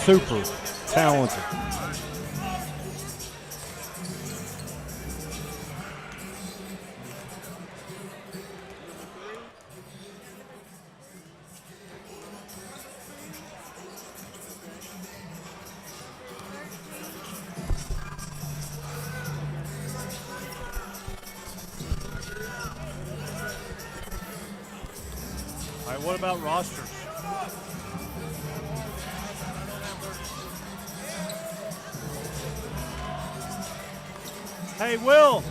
super talented. All right, what about rosters? Hey, Will.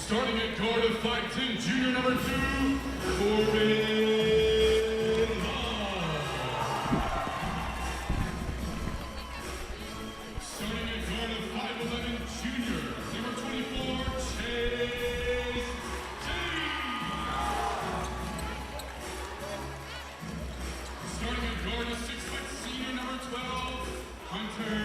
Starting at guard of 5'10", junior number 2, Corbin. Starting at guard of 5'11", junior number 24, Chase T. Starting at guard of 6', senior number 12, Hunter.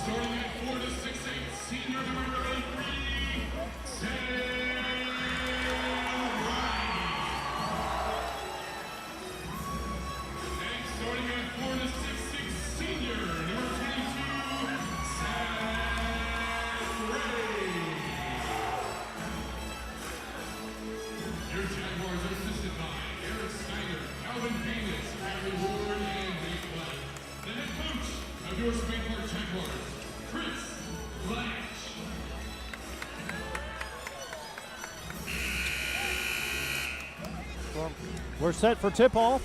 Starting at 4 to 6'8", senior number 33, Sam Wright. And starting at 4 to 6'6", senior number 22, Sam Ray. Your Jaguars are assisted by Eric Steiner, Calvin Venus, Harry Ward, and Nate Black. The head coach of your Spain Park Jaguars, Chris Blanch. Well, we're set for tip-off.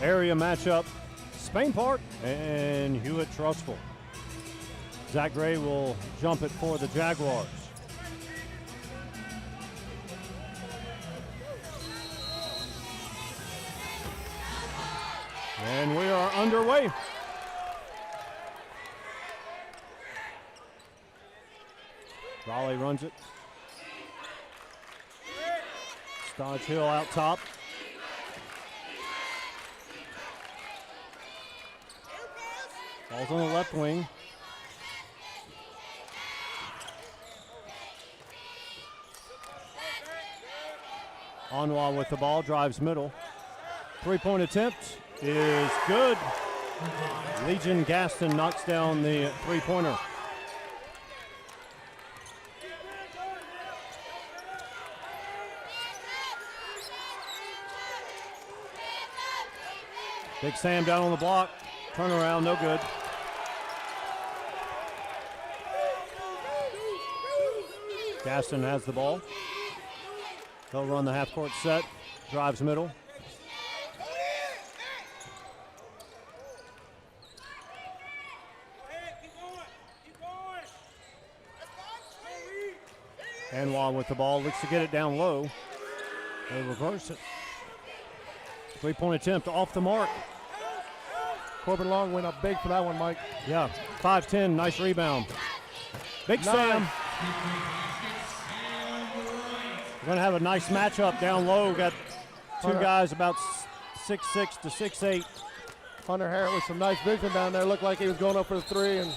Area matchup, Spain Park and Hewitt Trussville. Zach Gray will jump it for the Jaguars. And we are underway. Raleigh runs it. Stodge Hill out top. Ball's on the left wing. Anwar with the ball, drives middle. Three-point attempt is good. Legion Gaston knocks down the three-pointer. Big Sam down on the block. Turnaround, no good. Gaston has the ball. He'll run the half-court set. Drives middle. Anwar with the ball, looks to get it down low. They reverse it. Three-point attempt off the mark. Corbin Long went up big for that one, Mike. Yeah, 5'10", nice rebound. Big Sam. We're going to have a nice matchup down low. We've got two guys about 6'6" to 6'8". Hunter Harrett with some nice vision down there. Looked like he was going up for the three. And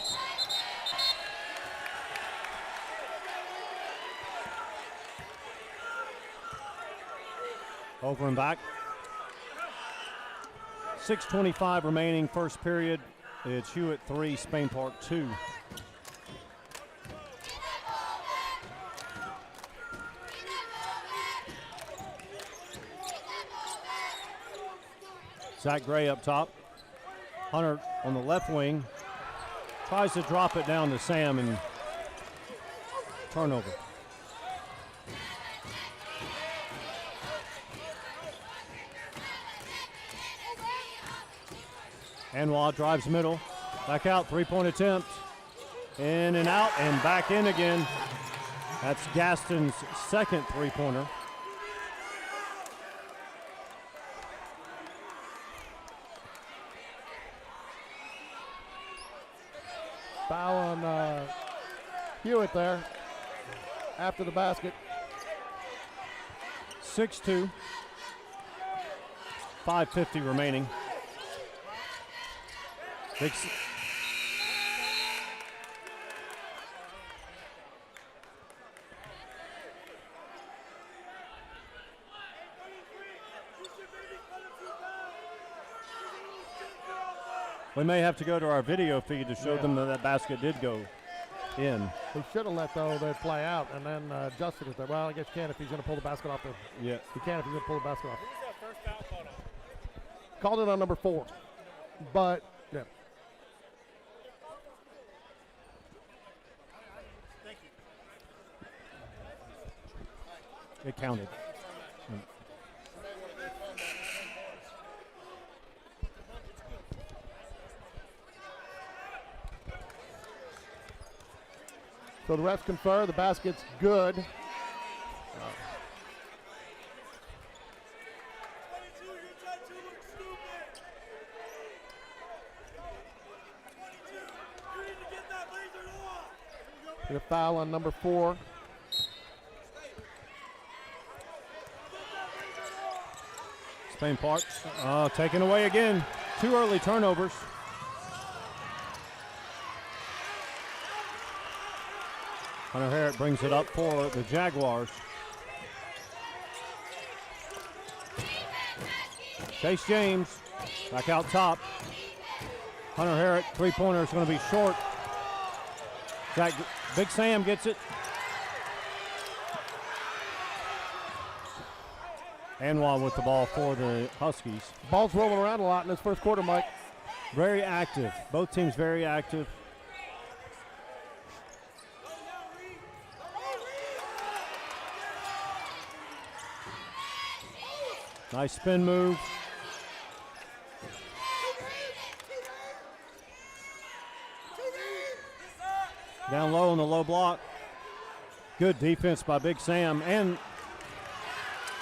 over and back. 6:25 remaining, first period. It's Hewitt 3, Spain Park 2. Zach Gray up top. Hunter on the left wing. Tries to drop it down to Sam and turnover. Anwar drives middle, back out, three-point attempt. In and out and back in again. That's Gaston's second three-pointer. foul on Hewitt there after the basket. 6-2. 5:50 remaining. We may have to go to our video feed to show them that that basket did go in. They should have let that play out and then adjusted it there. Well, I guess you can if he's going to pull the basket off. Yeah. He can if he's going to pull the basket off. Who's that first foul called on? Called it on number 4. But, yeah. Thank you. It counted. So the refs confer, the basket's good. The foul on number 4. Spain Park taken away again. 2 early turnovers. Hunter Harrod brings it up for the Jaguars. Chase James back out top. Hunter Harrod, three-pointer is going to be short. Big Sam gets it. Anwar with the ball for the Huskies. Ball's rolling around a lot in this first quarter, Mike. Very active. Both teams very active. Nice spin move. Down low on the low block. Good defense by Big Sam. And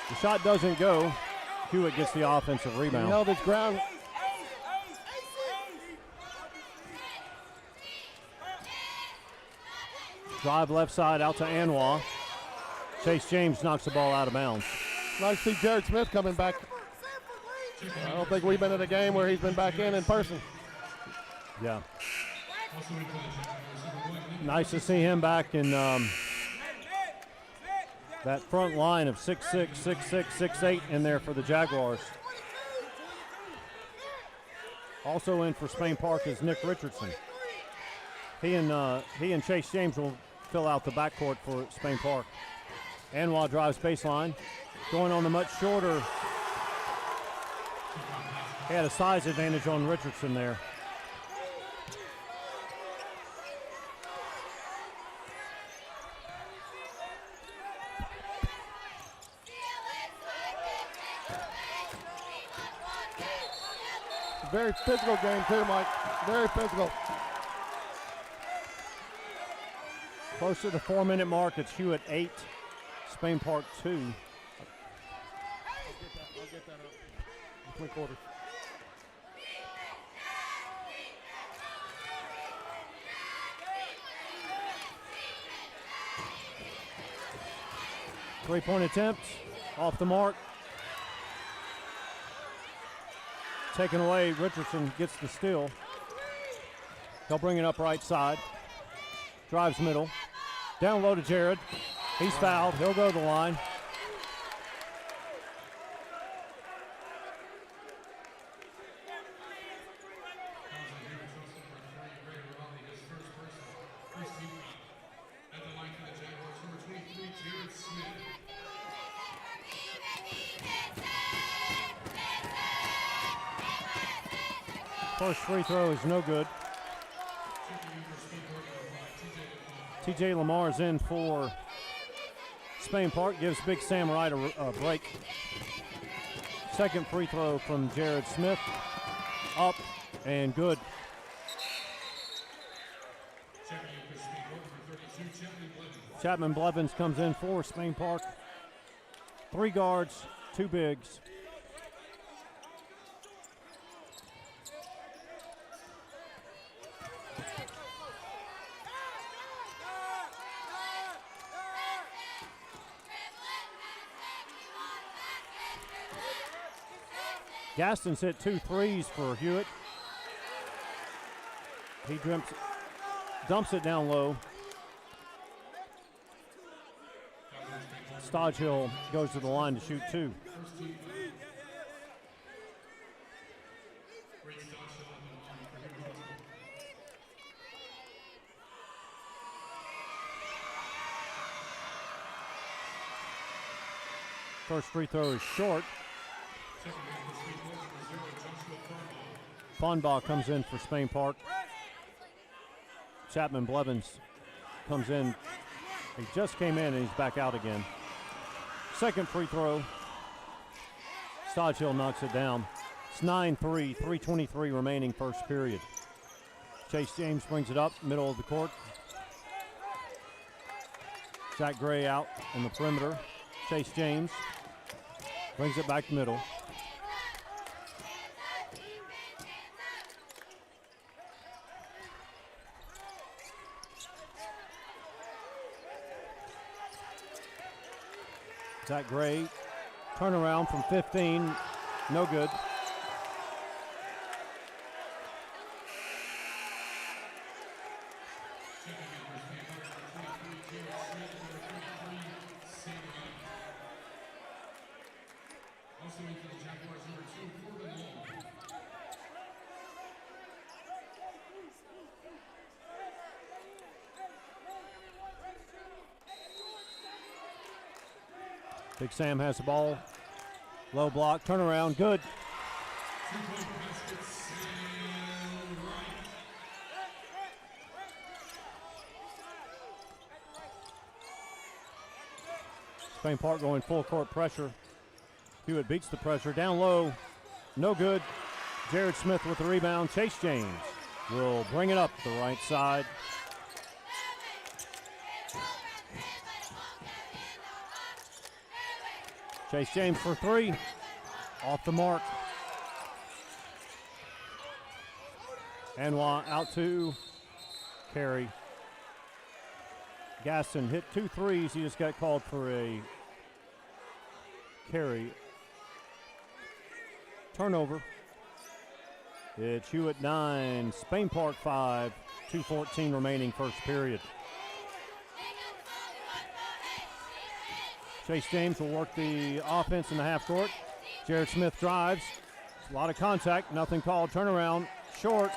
the shot doesn't go. Hewitt gets the offensive rebound. He held his ground. Drive left side out to Anwar. Chase James knocks the ball out of bounds. Nice to see Jared Smith coming back. I don't think we've been at a game where he's been back in person. Yeah. Nice to see him back in that front line of 6'6", 6'6", 6'8" in there for the Jaguars. Also in for Spain Park is Nick Richardson. He and Chase James will fill out the backcourt for Spain Park. Anwar drives baseline. Going on the much shorter. He had a size advantage on Richardson there. Very physical game too, Mike. Very physical. Close to the 4-minute mark. It's Hewitt 8, Spain Park 2. I'll get that up. Between quarters. Three-point attempt, off the mark. Taken away, Richardson gets the steal. He'll bring it up right side. Drives middle. Down low to Jared. He's fouled, he'll go to the line. First free throw is no good. TJ Lamar's in for Spain Park, gives Big Sam Wright a break. Second free throw from Jared Smith. Up and good. Chapman Blevins comes in for Spain Park. 3 guards, 2 bigs. Gaston's hit 2 threes for Hewitt. He dumps it down low. Stodgehill goes to the line to shoot 2. First free throw is short. Fonbaugh comes in for Spain Park. Chapman Blevins comes in. He just came in and he's back out again. Second free throw. Stodgehill knocks it down. It's 9-3, 3:23 remaining first period. Chase James brings it up, middle of the court. Zach Gray out in the perimeter. Chase James brings it back middle. Zach Gray, turnaround from 15, no good. Big Sam has the ball. Low block, turnaround, good. Spain Park going full court pressure. Hewitt beats the pressure. Down low, no good. Jared Smith with the rebound. Chase James will bring it up the right side. Chase James for three. Off the mark. Anwa out to Carey. Gaston hit 2 threes. He just got called for a carry. Turnover. It's Hewitt 9, Spain Park 5, 2:14 remaining first period. Chase James will work the offense in the half court. Jared Smith drives. A lot of contact, nothing called. Turnaround, short.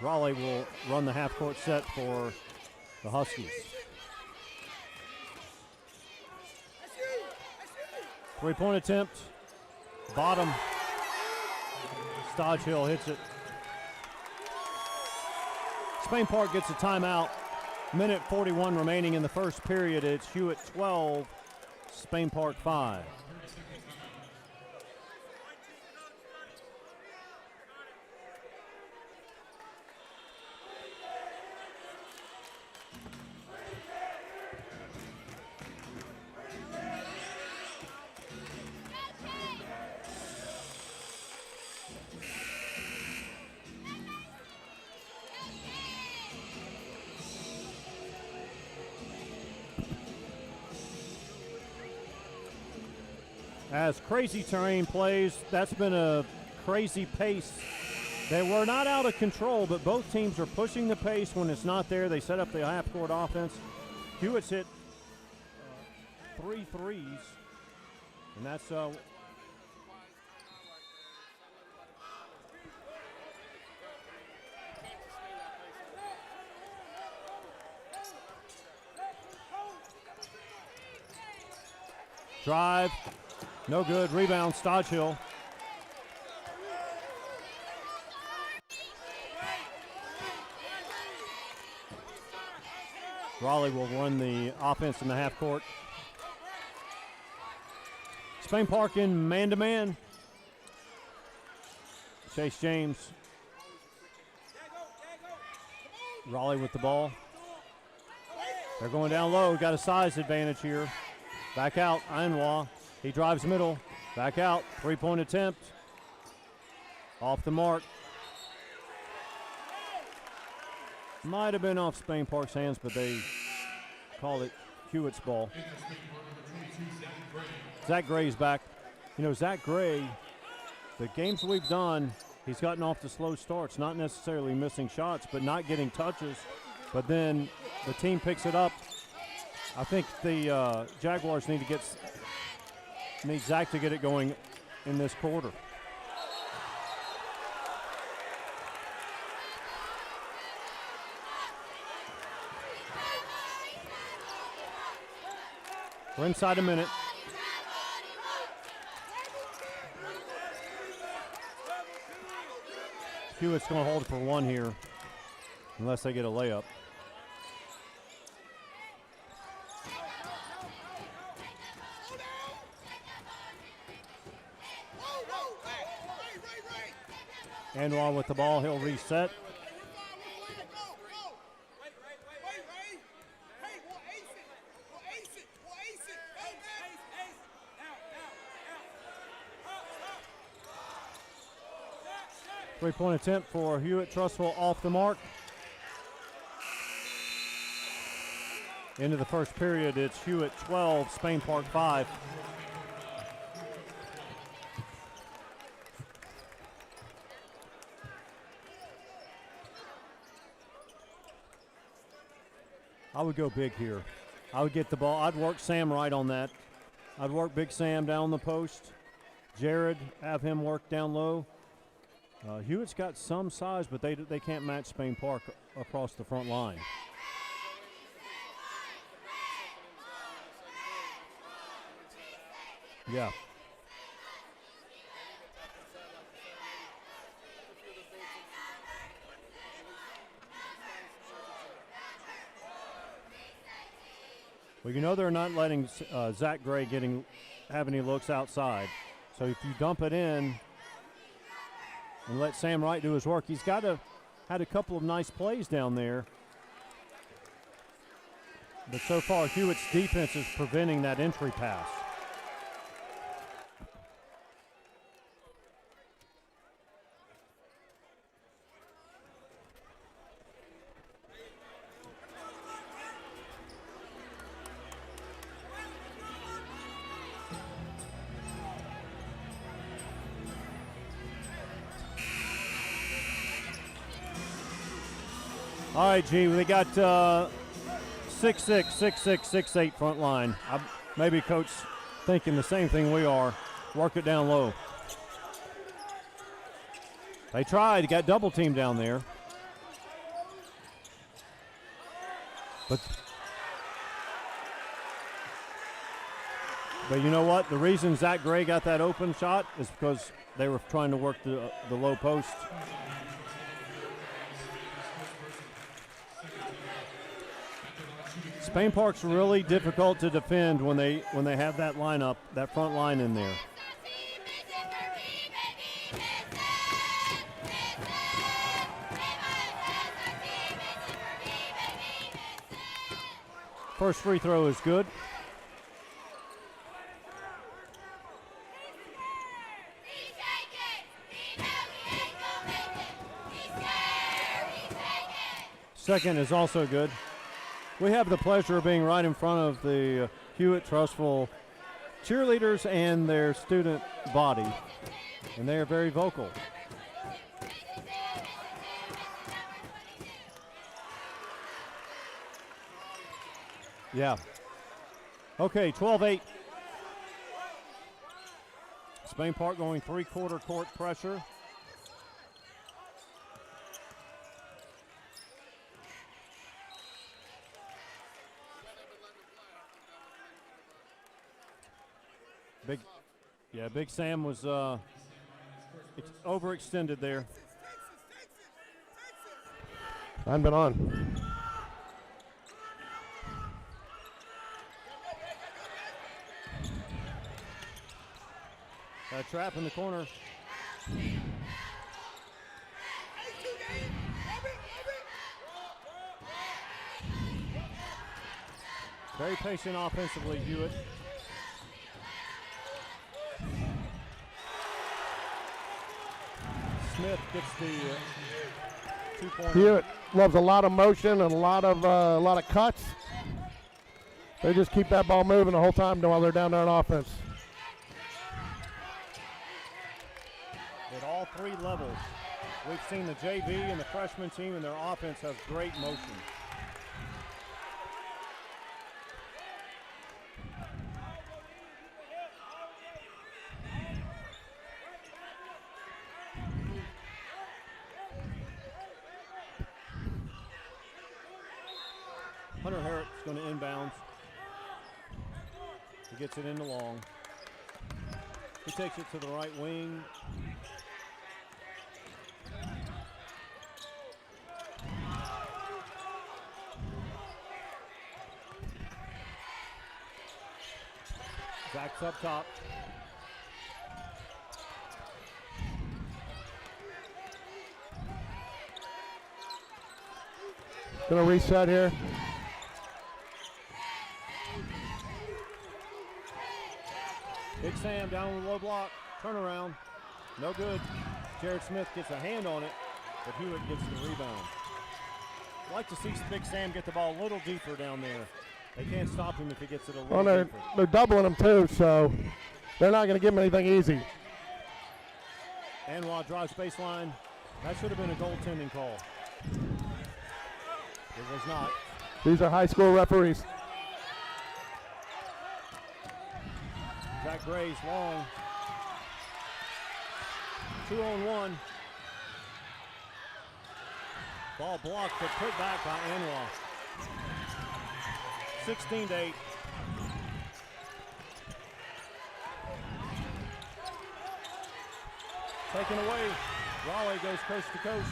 Raleigh will run the half court set for the Huskies. Three-point attempt, bottom. Stodgehill hits it. Spain Park gets a timeout. Minute 41 remaining in the first period. It's Hewitt 12, Spain Park 5. As Crazy Terrain plays, that's been a crazy pace. They were not out of control, but both teams are pushing the pace when it's not there. They set up the half-court offense. Hewitt's hit 3 threes, and that's drive. No good. Rebound, Stodgehill. Raleigh will run the offense in the half court. Spain Park in man-to-man. Chase James. Raleigh with the ball. They're going down low. Got a size advantage here. Back out, Anwa. He drives middle, back out, three-point attempt. Off the mark. Might have been off Spain Park's hands, but they call it Hewitt's ball. Zach Gray's back. You know, Zach Gray, the games we've done, he's gotten off to slow starts, not necessarily missing shots, but not getting touches. But then the team picks it up. I think the Jaguars need Zach to get it going in this quarter. We're inside a minute. Hewitt's going to hold it for one here, unless they get a layup. Anwar with the ball, he'll reset. Three-point attempt for Hewitt. Trussville off the mark. Into the first period, it's Hewitt 12, Spain Park 5. I would go big here. I would get the ball. I'd work Sam right on that. I'd work Big Sam down the post. Jared, have him work down low. Hewitt's got some size, but they can't match Spain Park across the front line. Yeah. Well, you know they're not letting Zach Gray have any looks outside. So if you dump it in and let Sam Wright do his work, he's had a couple of nice plays down there. But so far, Hewitt's defense is preventing that entry pass. All right, G, they got 6'6", 6'6", 6'8" front line. Maybe Coach thinking the same thing we are. Work it down low. They tried, got double team down there. But you know what? The reason Zach Gray got that open shot is because they were trying to work the low post. Spain Park's really difficult to defend when they have that lineup, that front line in there. First free throw is good. Second is also good. We have the pleasure of being right in front of the Hewitt Trussville cheerleaders and their student body, and they are very vocal. Yeah. Okay, 12-8. Spain Park going three-quarter court pressure. Big Sam was overextended there. I've been on. A trap in the corner. Very patient offensively, Hewitt. Smith gets the 2-pointer. Hewitt loves a lot of motion and a lot of cuts. They just keep that ball moving the whole time while they're down there on offense. At all three levels, we've seen the JV and the freshman team, and their offense has great motion. Hunter Herrick's going to inbounds. He gets it in the long. He takes it to the right wing. Zach's up top. Gonna reset here. Big Sam down on the low block. Turnaround. No good. Jared Smith gets a hand on it, but Hewitt gets the rebound. I'd like to see Big Sam get the ball a little deeper down there. They can't stop him if he gets it a little Well, deeper. they're doubling him too, so they're not going to give him anything easy. Anwar drives baseline. That should have been a goaltending call. It was not. These are high school referees. Zach Gray's long. 2-on-1. Ball blocked, but put back by Anwar. 16-8. Taken away. Raleigh goes coast to coast.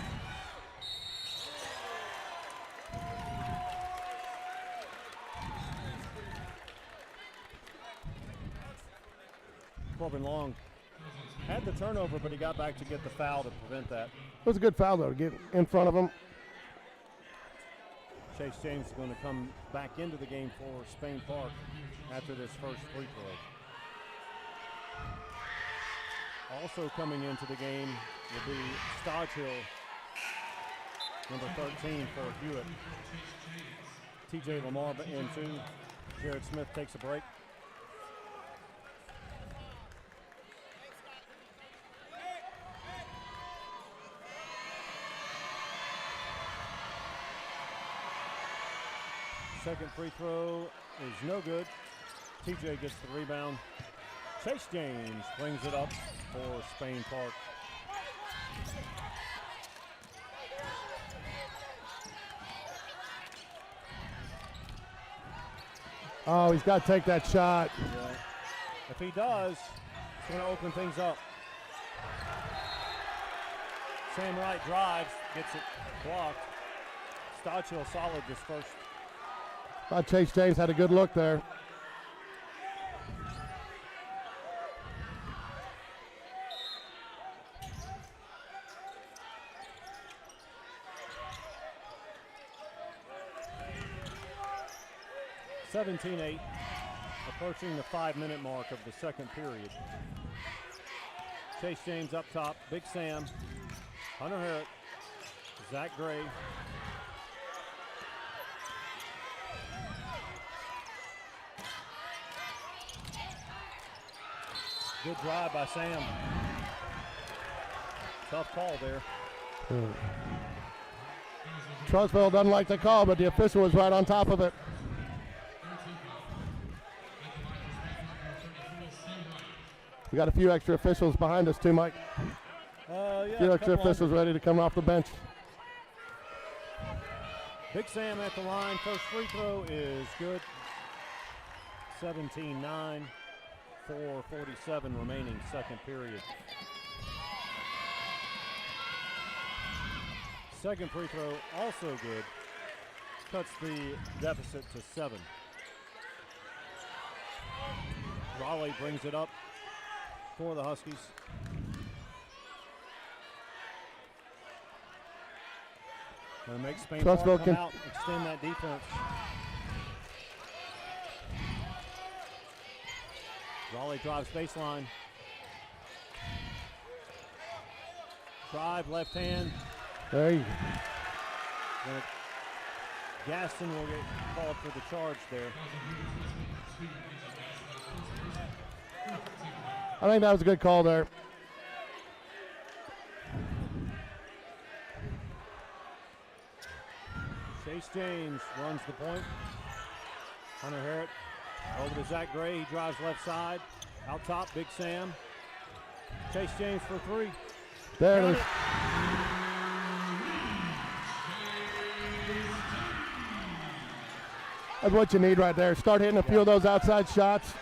Corbin Long had the turnover, but he got back to get the foul to prevent that. It was a good foul, though, to get in front of him. Chase James is going to come back into the game for Spain Park after this first free throw. Also coming into the game will be Stodgehill, number 13 for Hewitt. TJ Lamar in two. Jared Smith takes a break. Second free throw is no good. TJ gets the rebound. Chase James brings it up for Spain Park. Oh, he's got to take that shot. Yeah. If he does, it's going to open things up. Sam Wright drives, gets it blocked. Stodgehill solid this first. Thought Chase James had a good look there. (17-8), approaching the 5-minute mark of the second period. Chase James up top, Big Sam, Hunter Harrod, Zach Gray. Good drive by Sam. Tough call there. Trussville doesn't like the call, but the official was right on top of it. We got a few extra officials behind us too, Mike. Yeah, A few extra officials ready to come off the bench. Big Sam at the line. First free throw is good. 17-9, 4:47 remaining second period. Second free throw also good. Cuts the deficit to 7. Raleigh brings it up for the Huskies. Going to make Spain Park Trussville come out, extend that defense. Raleigh drives baseline. Drive, left hand. There you go. Gaston will get called for the charge there. I think that was a good call there. Chase James runs the point. Hunter Harrod over to Zach Gray. He drives left side. Out top, Big Sam. Chase James for 3. There it is. That's what you need right there. Start hitting a few of those outside shots.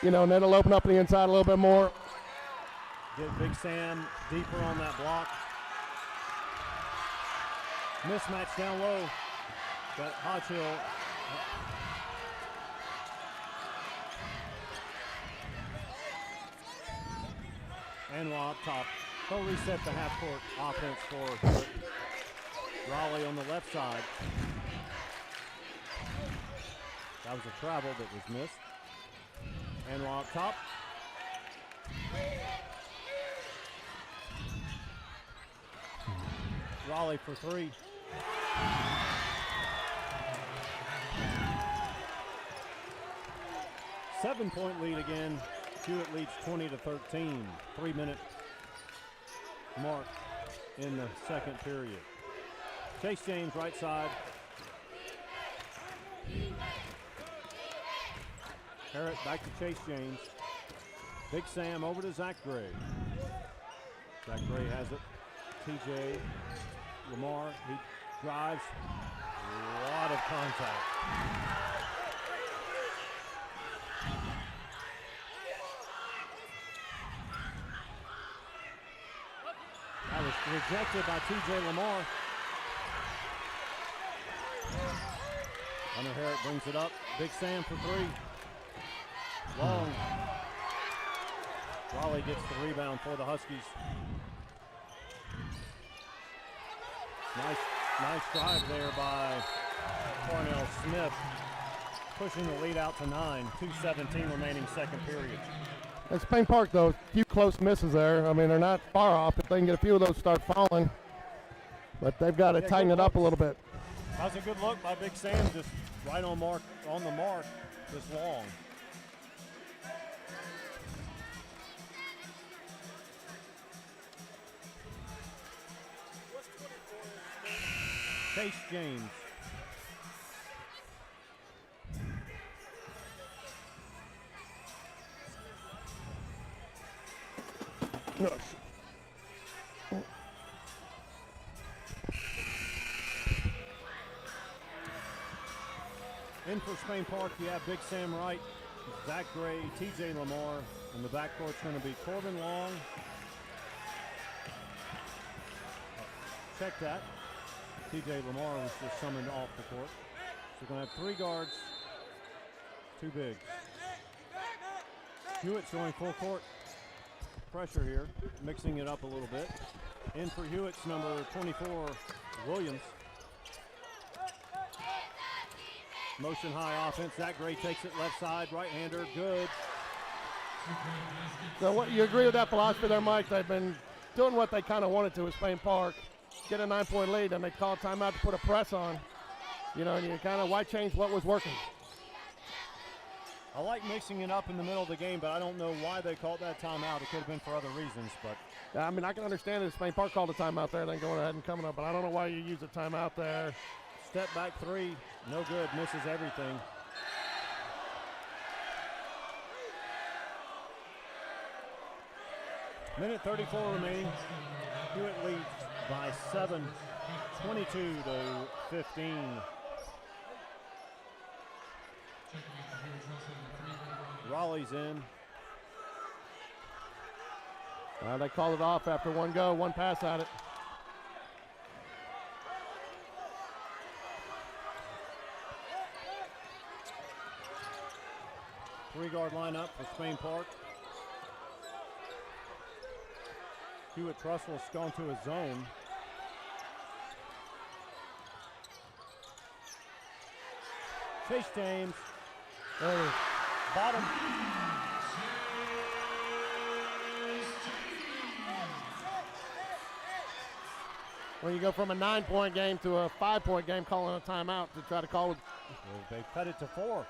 You know, and then it'll open up the inside a little bit more. Get Big Sam deeper on that block. Mismatch down low. Got Hodgehill. Anwar up top. He'll reset the half-court offense for Raleigh on the left side. That was a travel that was missed. Anwar up top. Raleigh for three. Seven-point lead again. Hewitt leads 20-13. 3-minute mark in the second period. Chase James, right side. Harrett back to Chase James. Big Sam over to Zach Gray. Zach Gray has it. TJ Lamar, he drives. A lot of contact. That was rejected by TJ Lamar. Hunter Harrett brings it up. Big Sam for three. Long. Raleigh gets the rebound for the Huskies. Nice drive there by Cornell Smith, pushing the lead out to 9. 2:17 remaining second period. At Spain Park, though, a few close misses there. I mean, they're not far off. If they can get a few of those start falling, but they've got to tighten it up a little bit. That was a good look by Big Sam, just right on the mark, just long. Chase James. In for Spain Park, you have Big Sam Wright, Zach Gray, TJ Lamar, and the backcourt's going to be Corbin Long. Check that. TJ Lamar was just summoned off the court. So we're going to have 3 guards, 2 bigs. Hewitt's going full court pressure here, mixing it up a little bit. In for Hewitt's number 24, Williams. Motion high offense. Zach Gray takes it left side, right-hander, good. So what you agree with that philosophy there, Mike? They've been doing what they kind of wanted to at Spain Park. Get a 9-point lead, and they call timeout to put a press on. You know, and you kind of, why change what was working? I like mixing it up in the middle of the game, but I don't know why they called that timeout. It could have been for other reasons, but. I mean, I can understand if Spain Park called a timeout there, then going ahead and coming up, but I don't know why you use a timeout there. Step back three, no good, misses everything. Minute 34 remaining. Hewitt leads by 7, 22-15. Raleigh's in. They called it off after one go, one pass at it. Three-guard lineup for Spain Park. Hewitt Trussville's gone to his zone. Chase James. Bottom. When you go from a 9-point game to a 5-point game, calling a timeout to try to call it. They cut it to 4.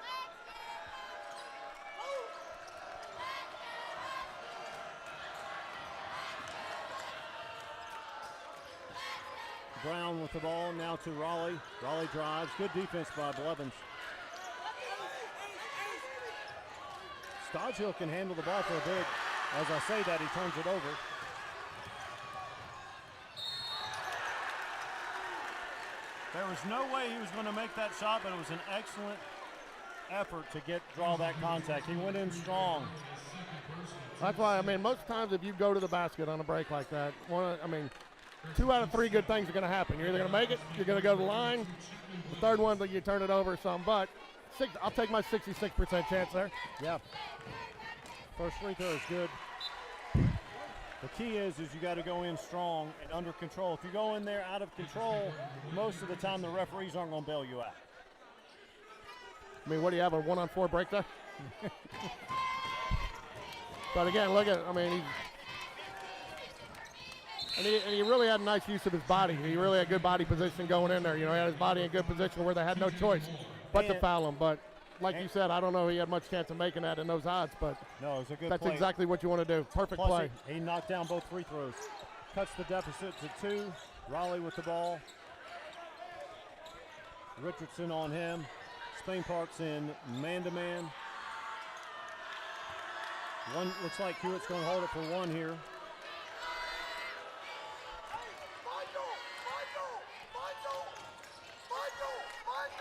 Brown with the ball now to Raleigh. Raleigh drives. Good defense by Blevins. Stodgill can handle the ball for a big. As I say that, he turns it over. There was no way he was going to make that shot, but it was an excellent effort to draw that contact. He went in strong. That's why, I mean, most times if you go to the basket on a break like that, 2 out of 3 good things are going to happen. You're either going to make it, you're going to go to the line. The third one, you turn it over some. But I'll take my 66% chance there. Yeah. First free throw is good. The key is you got to go in strong and under control. If you go in there out of control, most of the time the referees aren't going to bail you out. I mean, what do you have, a 1-on-4 break there? But again, look at, I mean, And he really had a nice use of his body. He really had good body position going in there. You know, he had his body in good position where they had no choice but to foul him. But like you said, I don't know if he had much chance of making that in those odds. But No, it was a good that's play. exactly what you want to do. Perfect Plus, play. he knocked down both free throws. Cuts the deficit to 2. Raleigh with the ball. Richardson on him. Spain Park's in man-to-man. One looks like Hewitt's going to hold it for 1 here.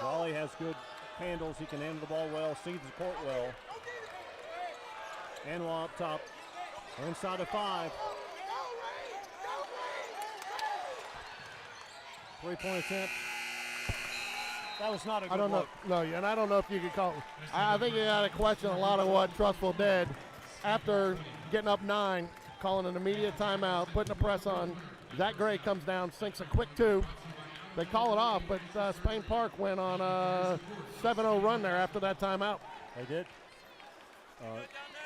Raleigh has good handles. He can handle the ball well, sees the court well. Anwar up top. Inside of 5. 3-point attempt. That was not a good I don't know. look. No, and I don't know if you could call. I think you got to question a lot of what Trussville did after getting up 9, calling an immediate timeout, putting a press on. Zach Gray comes down, sinks a quick 2. They call it off, but Spain Park went on a 7-0 run there after that timeout. They did.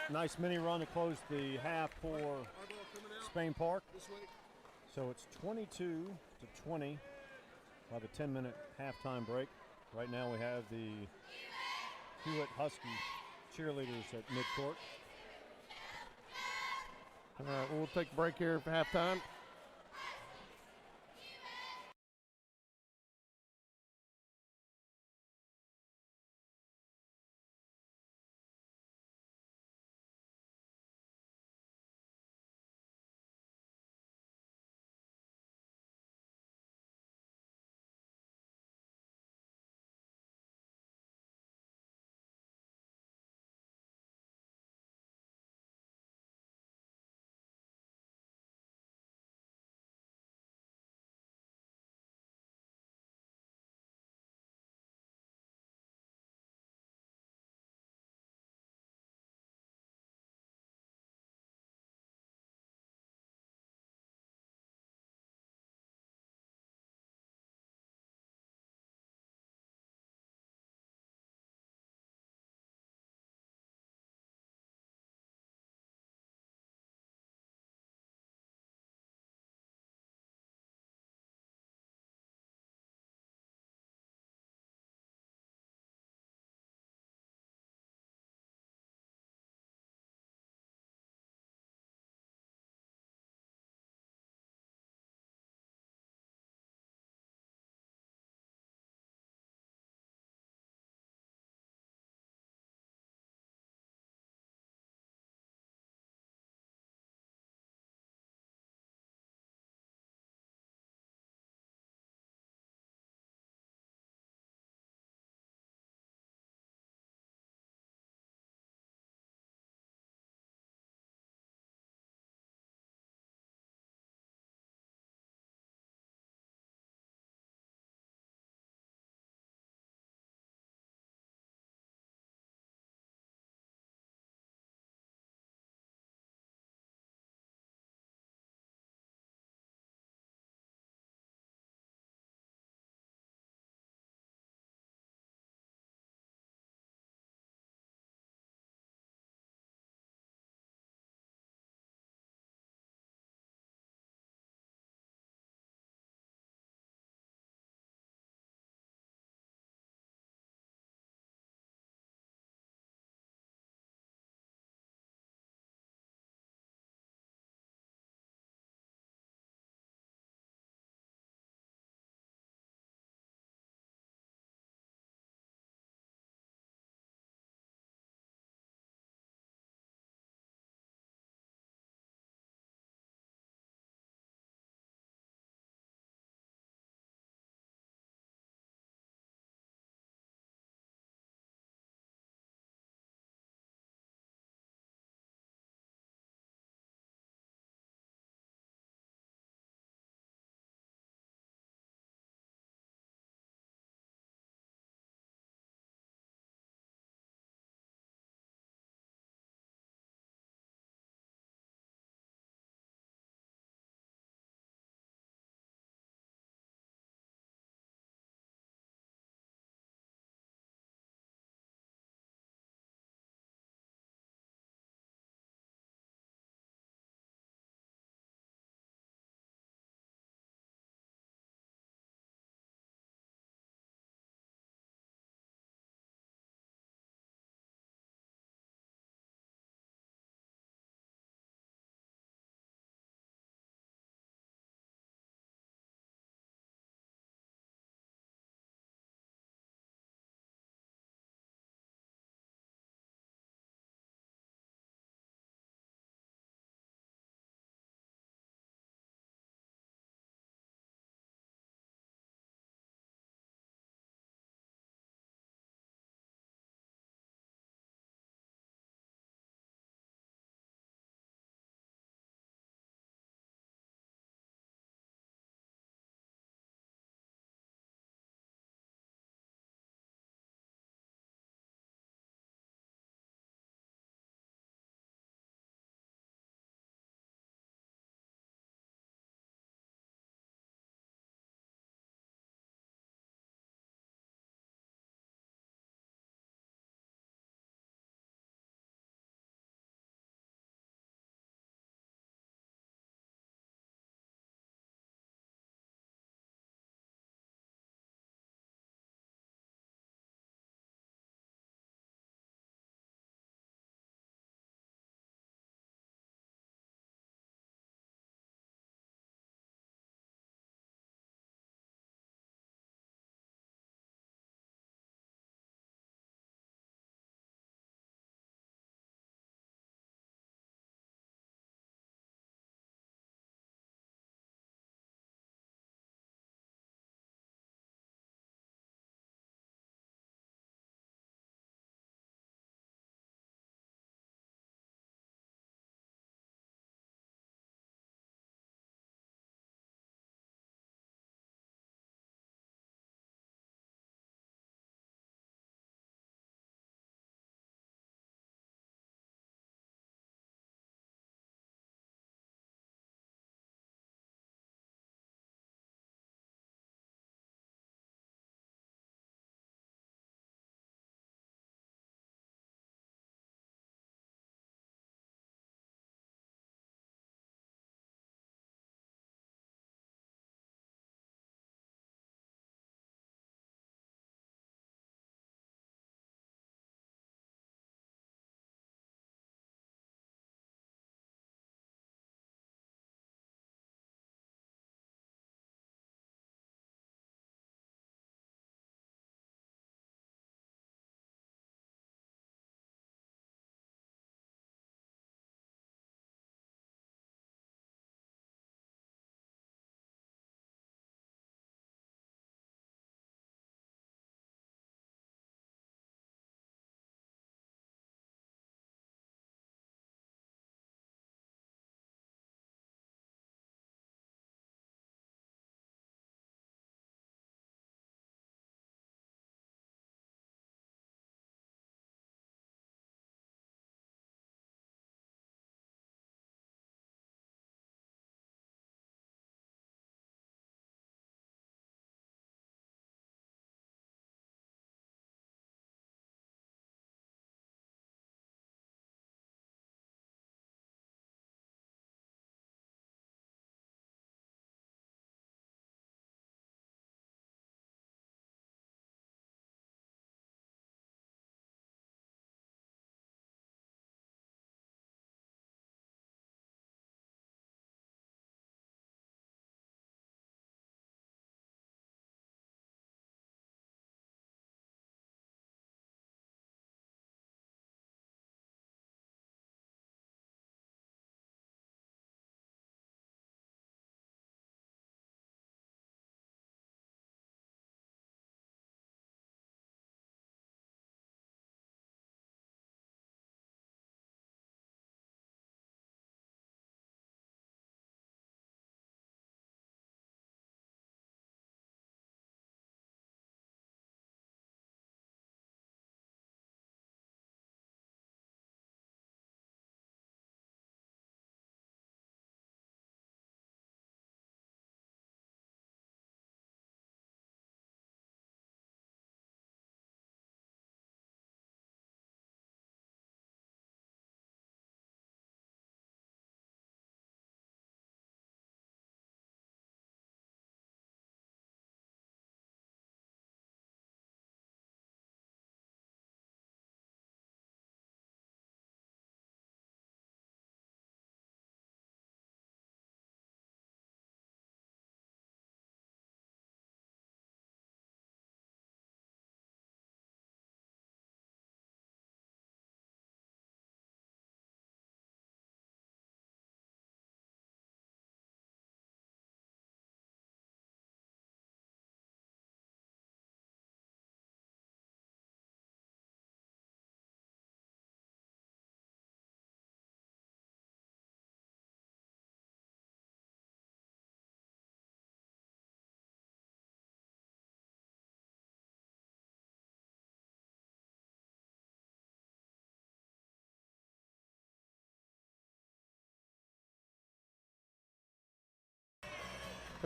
Nice mini run to close the half for Spain Park. So it's 22-20 by the 10-minute halftime break. Right now we have the Hewitt Husky cheerleaders at midcourt. All right, we'll take a break here for halftime.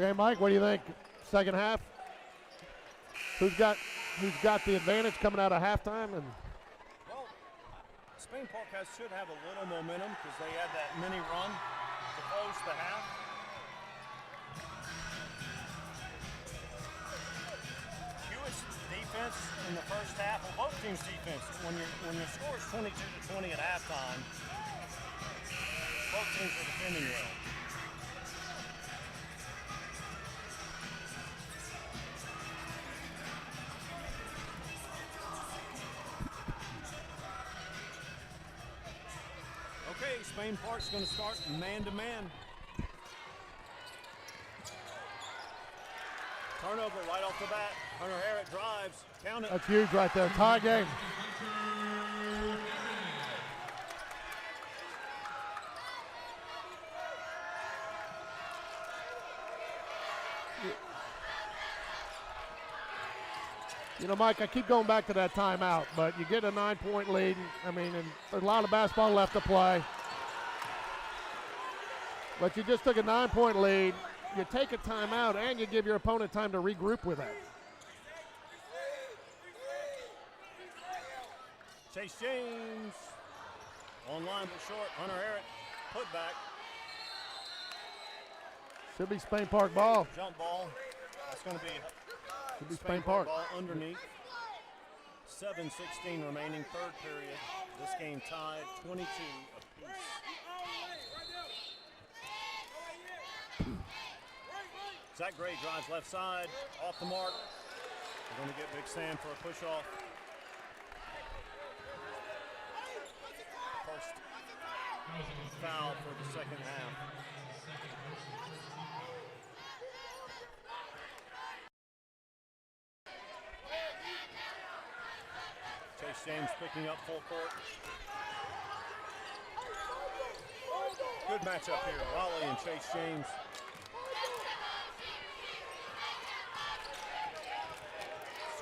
Okay, Mike, what do you think? Second half? Who's got the advantage coming out of halftime? And Well, Spain Park should have a little momentum because they had that mini run to close the half. Hewitt's defense in the first half, well, both teams' defense, when your score is 22-20 at halftime, both teams are defending well. Okay, Spain Park's going to start man-to-man. Turnover right off the bat. Hunter Harrod drives. Count it. that's huge right there. Tie game. You know, Mike, I keep going back to that timeout, but you get a 9-point lead. I mean, and there's a lot of basketball left to play. But you just took a 9-point lead. You take a timeout, and you give your opponent time to regroup with that. Chase James online but short. Hunter Harrod put back. Should be Spain Park ball. Jump ball. That's going to be Should be Spain Park. ball underneath. 7:16 remaining, third period. This game tied 22 apiece. Zach Gray drives left side, off the mark. We're going to get Big Sam for a push off. First foul for the second half. Chase James picking up full court. Good matchup here, Raleigh and Chase James.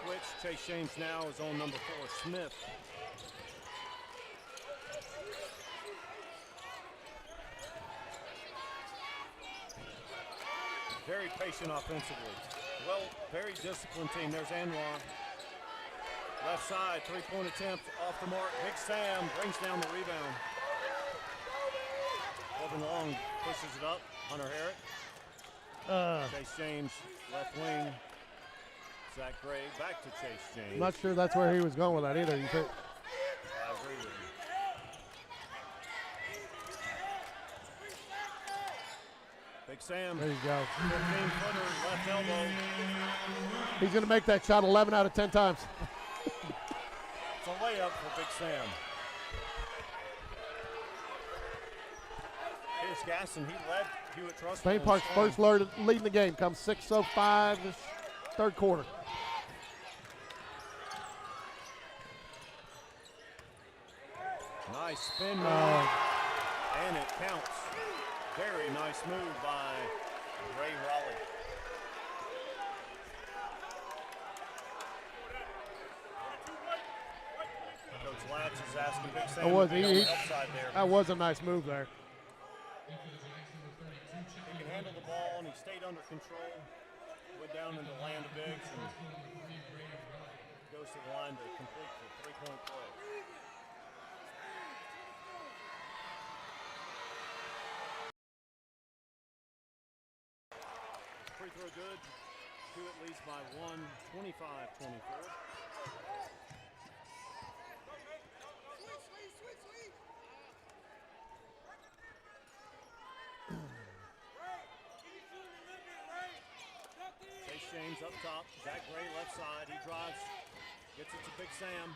Switch, Chase James now is on number 4, Smith. Very patient offensively. Well, very disciplined team. There's Anwar. Left side, three-point attempt off the mark. Big Sam brings down the rebound. Evan Long pushes it up. Hunter Harrod. Chase James, left wing. Zach Gray back to Chase James. I'm not sure that's where he was going with that either. You think? I agree with you. Big Sam. There you go. 15-footer, left elbow. He's going to make that shot 11 out of 10 times. It's a layup for Big Sam. Here's Gasson. He led Hewitt Trussville. Spain Park's first lead in the game comes 6:05 this third quarter. Nice spin move, and it counts. Very nice move by Ray Raleigh. Coach Latch is asking Big Sam to be on the upside there. That was a nice move there. He can handle the ball, and he stayed under control. Went down into the land of bigs and goes to the line to complete the three-point play. Free throw good. Hewitt leads by 1, 25-24. Chase James up top. Zach Gray left side. He drives. Gets it to Big Sam.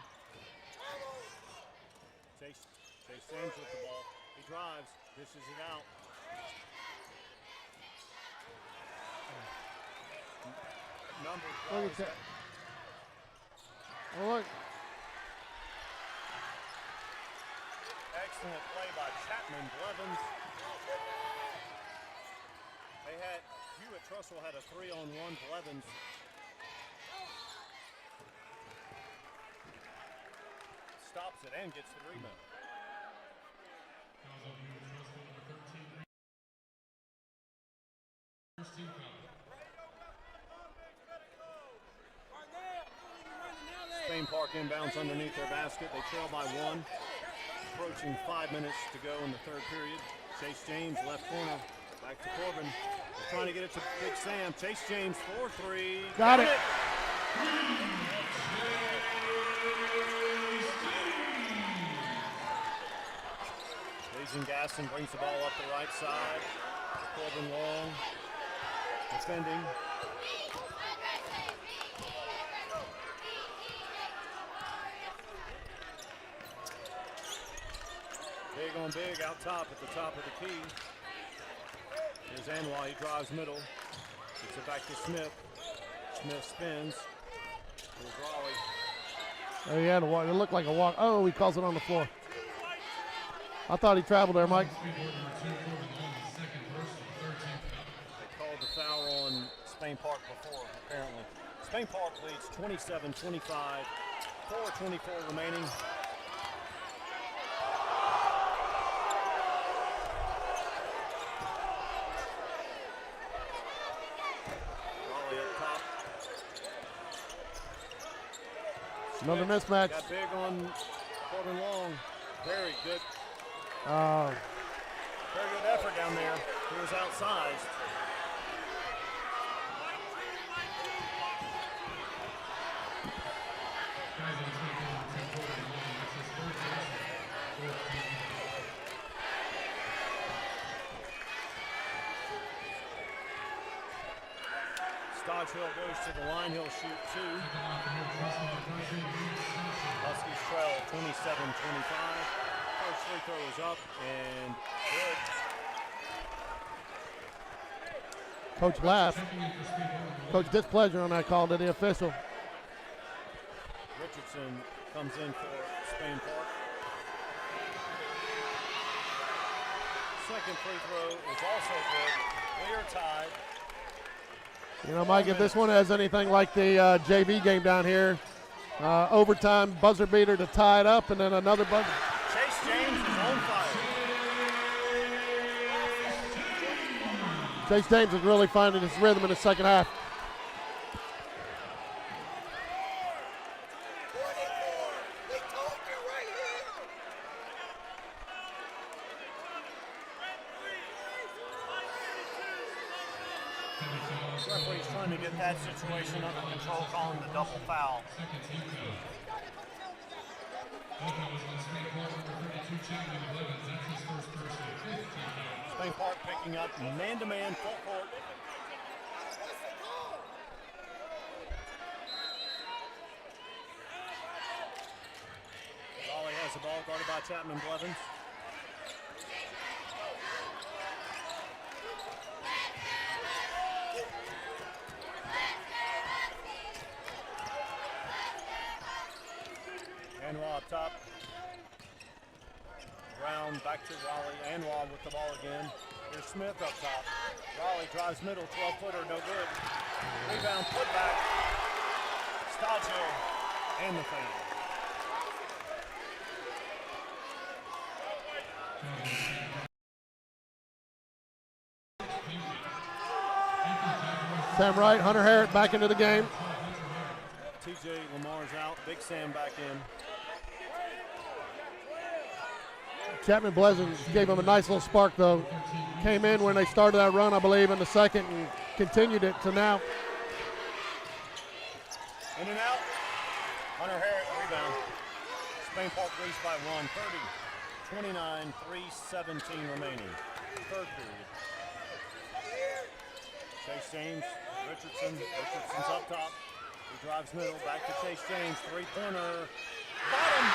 Chase James with the ball. He drives. Dishes it out. Number 12. Look at that. Oh, look. Excellent play by Chapman Blevins. Hewitt Trussville had a 3-on-1. Blevins stops it and gets the rebound. First team foul. Spain Park inbounds underneath their basket. They trail by 1. Approaching 5 minutes to go in the third period. Chase James, left corner. Back to Corbin. They're trying to get it to Big Sam. Chase James, 4-3. Got it. Jason Gasson brings the ball up the right side. Corbin long. Defending. Big on big out top at the top of the key. Here's Anwar, he drives middle. Gets it back to Smith. Smith spins. Here's Raleigh. Oh, he had a walk. It looked like a walk. Oh, he calls it on the floor. I thought he traveled there, Mike. They called the foul on Spain Park before, apparently. Spain Park leads 27-25. 4:24 remaining. Another mismatch. Got big on Corbin Long. Very good. Very good effort down there. He was outsized. Stodge Hill goes to the line. He'll shoot 2. Huskies trail 27-25. First free throw is up and good. Coach laughed. Coach displeasure on that call to the official. Richardson comes in for Spain Park. Second free throw is also good. We are tied. You know, Mike, if this one has anything like the JV game down here, overtime buzzer beater to tie it up, and then another buzzer. Chase James is on fire. Chase James is really finding his rhythm in the second half. Referee's trying to get that situation under control, calling the double foul. Spain Park picking up man-to-man full court. Raleigh has the ball, guarded by Chapman Blevins. Anwar up top. Brown back to Raleigh. Anwar with the ball again. Here's Smith up top. Raleigh drives middle, 12-footer, no good. Rebound, put back. Stodge Hill and the foul. Sam Wright, Hunter Harrett back into the game. TJ Lamar's out. Big Sam back in. Chapman Blevins gave him a nice little spark, though. Came in when they started that run, I believe, in the second, and continued it to now. In and out. Hunter Harrett, rebound. Spain Park leads by 1, 30, 29, 3:17 remaining. Third period. Chase James, Richardson. Richardson's up top. He drives middle, back to Chase James. Three-pointer. Bottom.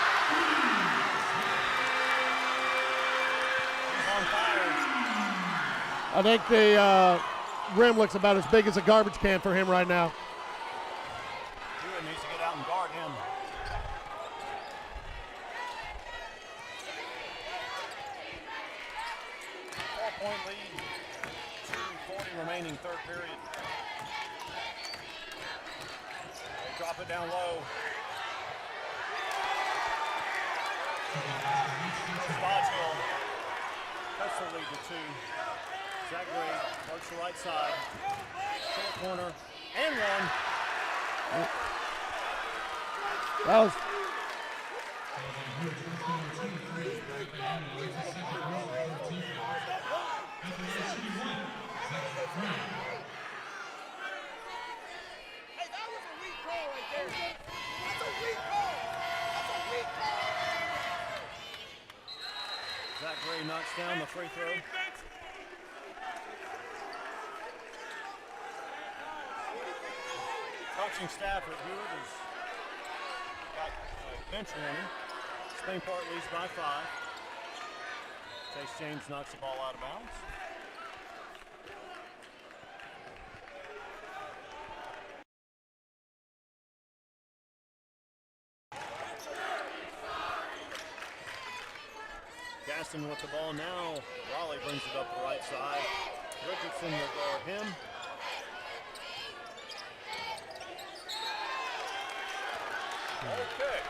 He's on fire. I think the rim looks about as big as a garbage can for him right now. Hewitt needs to get out and guard him. Four-point lead. 2:40 remaining, third period. They drop it down low. Stodgill cuts the lead to 2. Zach Gray works the right side. Short corner and one. That was Hey, that was a weak call right there. That's a weak call. That's a weak call. Zach Gray knocks down the free throw. Coaching staff at Hewitt has got a bench warning. Spain Park leads by 5. Chase James knocks the ball out of bounds. Gaston with the ball now. Raleigh brings it up the right side. Richardson will guard him. Okay.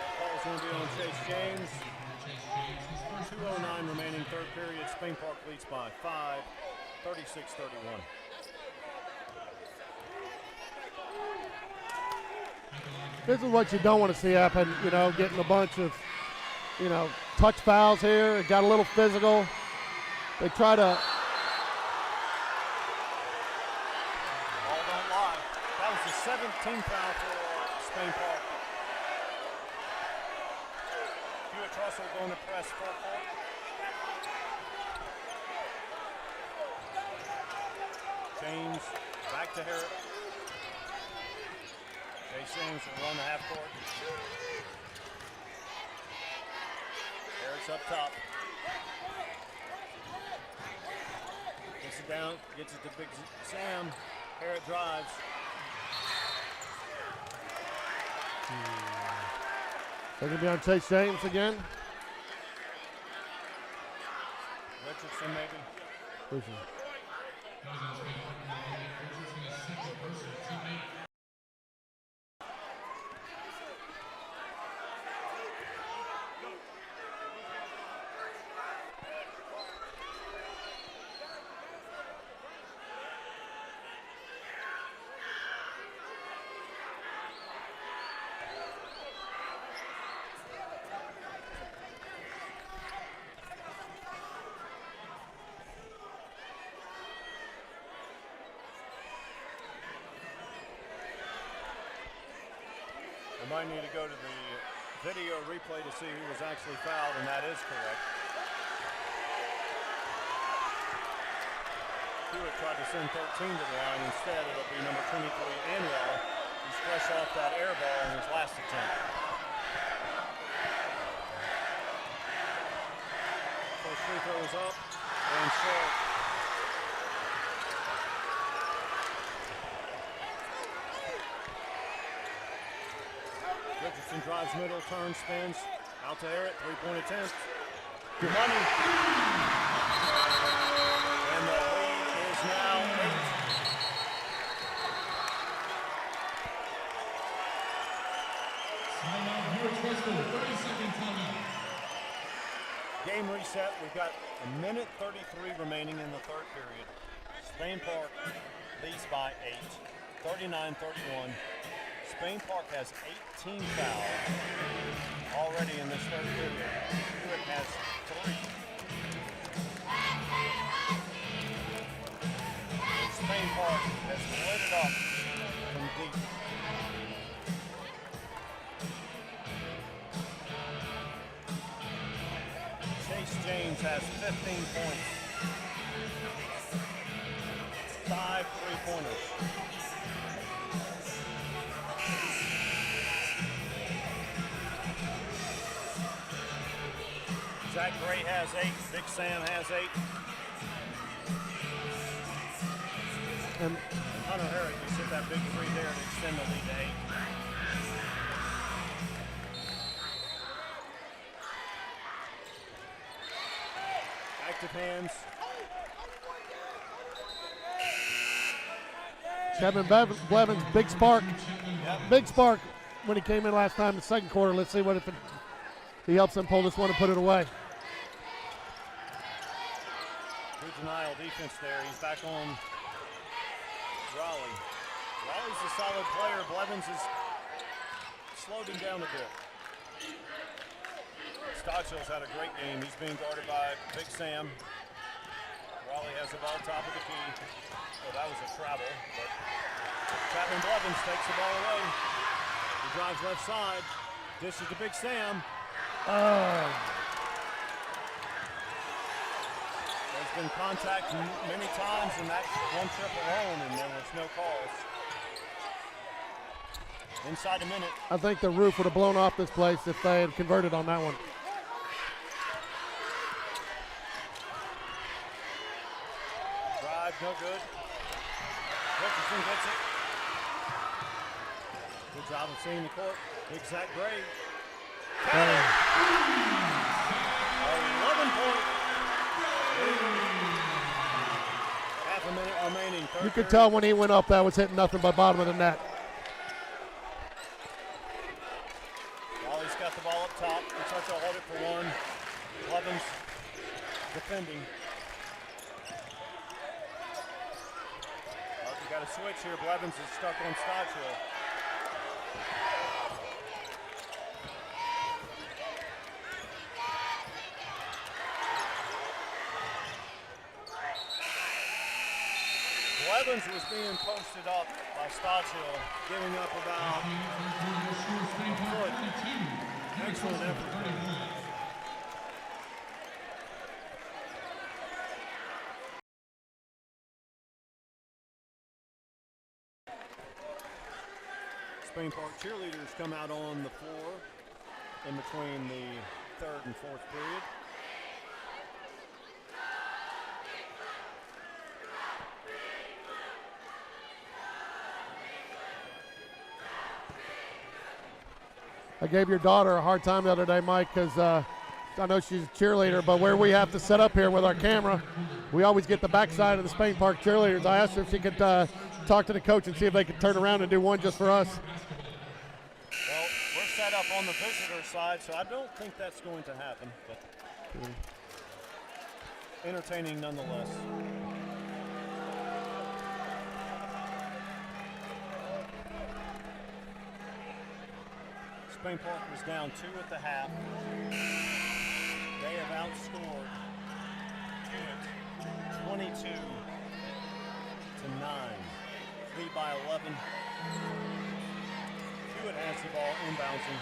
That ball's going to be on Chase James. 2:09 remaining third period. Spain Park leads by 5, 36-31. This is what you don't want to see happen, you know, getting a bunch of, you know, touch fouls here. It got a little physical. They try to. Ball don't lie. That was the 17th foul for Spain Park. Hewitt Trussville going to press full court. James back to Harrod. Chase James will run the half court. Harrod's up top. Gets it down, gets it to Big Sam. Harrod drives. They're going to be on Chase James again. Richardson maybe. We might need to go to the video replay to see who was actually fouled, and that is correct. Hewitt tried to send 13 to the line. Instead, it'll be number 23, Anwell, who's fresh off that air ball in his last attempt. First free throw is up and short. Richardson drives middle, turns, spins, out to Harrod, three-point attempt. Good money. And the lead is now 8. Timeout, Hewitt Trussville, 30-second timeout. Game reset. We've got a minute 33 remaining in the third period. Spain Park leads by 8, 39-31. Spain Park has 18 fouls already in this third period. Hewitt has 3. Spain Park has lit it up from deep. Chase James has 15 points. 5 3-pointers. Zach Gray has 8. Big Sam has 8. And Hunter Harrod just hit that big 3 there to extend the lead to 8. Active hands. Kevin Blevins, big spark. Yep. Big spark when he came in last time in the second quarter. Let's see what if he helps them pull this one and put it away. Good denial defense there. He's back on Raleigh. Raleigh's a solid player. Blevins has slowed him down a bit. Stockshill's had a great game. He's being guarded by Big Sam. Raleigh has the ball top of the key. Well, that was a travel, but Chapman Blevins takes the ball away. He drives left side. Dishes to Big Sam. There's been contact many times, and that's one trip alone, and there was no calls. Inside a minute. I think the roof would have blown off this place if they had converted on that one. Drive, no good. Richardson gets it. Good job of seeing the court. Big Zach Gray. 11-point. Half a minute remaining. You could tell when he went up that was hitting nothing but bottom of the net. Raleigh's got the ball up top. Looks like they'll hold it for one. Blevins defending. We got a switch here. Blevins is stuck on Stockstill. Blevins was being posted up by Stockstill, giving up about a foot. Excellent effort. Spain Park cheerleaders come out on the floor in between the third and fourth period. I gave your daughter a hard time the other day, Mike, because I know she's a cheerleader, but where we have to set up here with our camera, we always get the backside of the Spain Park cheerleaders. I asked her if she could talk to the coach and see if they could turn around and do one just for us. Well, we're set up on the visitor side, so I don't think that's going to happen, but entertaining nonetheless. Spain Park was down 2 at the half. They have outscored Hewitt 22-9. Lead by 11. Hewitt has the ball inbouncing.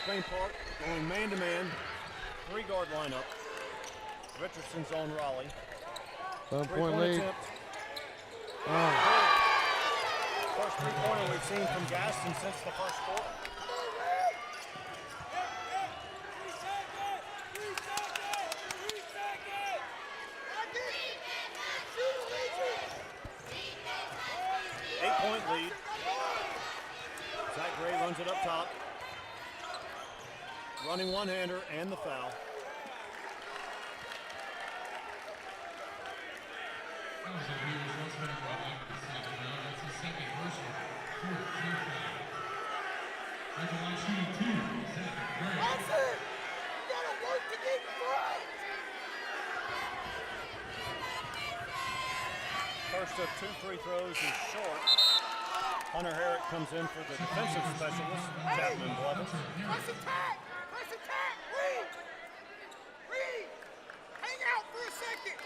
Spain Park going man-to-man. 3-guard lineup. Richardson's on Raleigh. 7-point lead. First three-pointer we've seen from Gaston since the first quarter. 8-point lead. Zach Gray runs it up top. Running one-hander and the foul. First of 2 free throws is short. Hunter Herrick comes in for the defensive specialist, Chapman Blevins. Press attack! Press attack! Reed! Reed! Hang out for a second!